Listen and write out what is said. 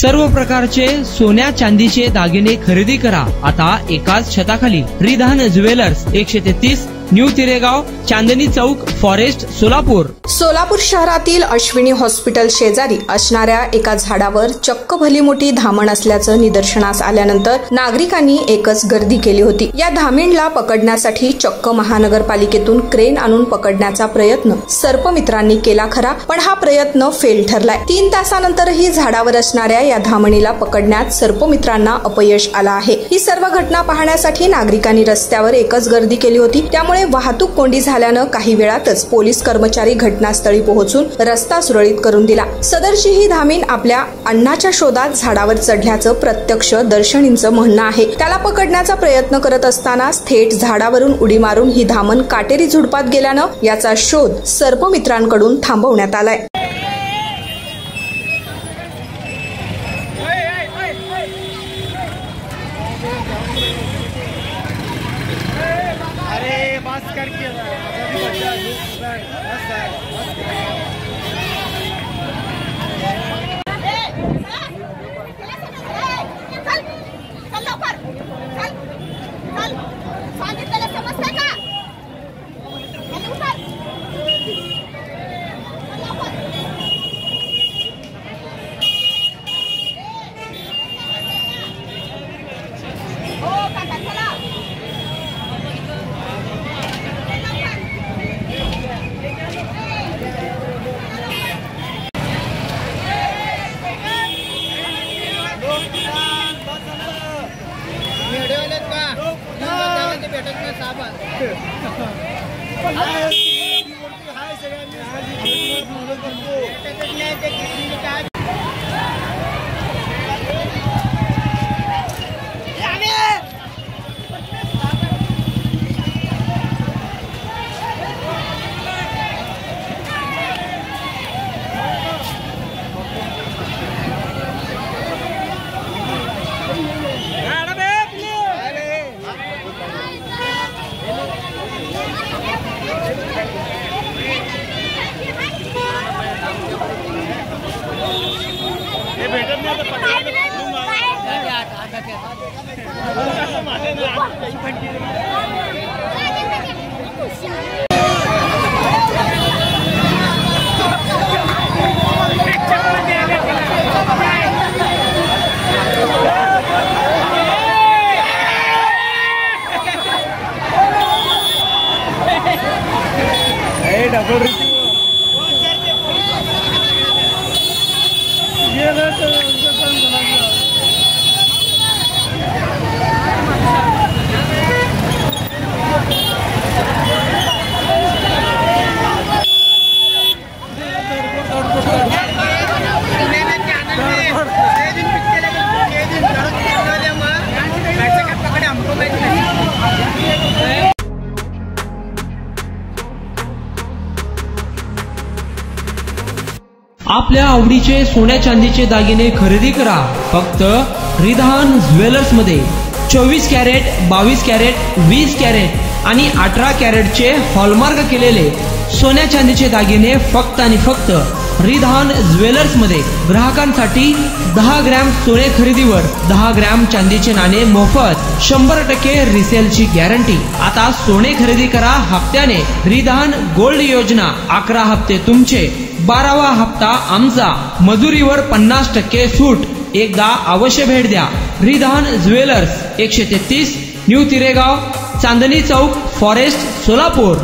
सर्व प्रकारचे सोन्या चांदीचे दागिने खरेदी करा आता एकाच छताखाली। Ridhan jewellers 133 new तिरेगाव, Chandni Chowk, forest, Solapur. Solapur शहरातील अश्विनी हॉस्पिटल शेजारी असणाऱ्या एका झाडावर चक्क भली मोठी धामण असल्याचं निदर्शनास आल्यानंतर नागरिकांनी एकच गर्दी केली होती। या धामीणला पकडण्यासाठी चक्क महानगरपालिकेतून क्रेन आणून पकडण्याचा प्रयत्न सर्पमित्रांनी केला खरा, पण हा प्रयत्न फेल ठरलाय। 3 तासानंतरही झाडावर असणाऱ्या या धामणीला पकडण्यात सर्पमित्रांना अपयश आलं आहे। ही सर्व घटना पाहण्यासाठी नागरिकांनी रस्त्यावर एकच गर्दी केली होती। त्यामुळे वाहतूक कोंडी झाल्यानं काही वेळातच पोलीस कर्मचारी घटनास्थळी पोहोचून रस्ता सुरळीत करून दिला। सदरची ही धामीण आपल्या अन्नाच्या शोधात झाडावर चढल्याचं प्रत्यक्षदर्शींचं म्हणणं आहे। त्याला पकडण्याचा प्रयत्न करत असताना थेट झाडावरून उडी मारून ही धामण काटेरी झुडपात गेल्यानं याचा शोध सर्पमित्रांकडून थांबवण्यात आलाय। आपल्या आवडीचे सोन्या चांदीचे दागिने खरेदी करा फक्त रिधान ज्वेलर्स मध्ये। 24 कॅरेट, 22 कॅरेट, 20 कॅरेट आणि 18 कॅरेटचे हॉलमार्क केलेले सोन्या चांदीचे दागिने फक्त आणि फक्त रिधान ज्वेलर्स मध्ये। ग्राहकांसाठी 10 ग्रॅम सोने खरेदीवर 10 ग्रॅम चांदीचे नाणे मोफत, 100% रिसेलची गॅरंटी। आता सोने खरेदी करा हप्त्याने। रिधान गोल्ड योजना, 11 हप्ते तुमचे, 12वा हप्ता आमचा, मजुरीवर 50% सूट। एकदा अवश्य भेट द्या। Ridhan jewellers 133 new तिरेगाव, Chandni Chowk, forest, Solapur.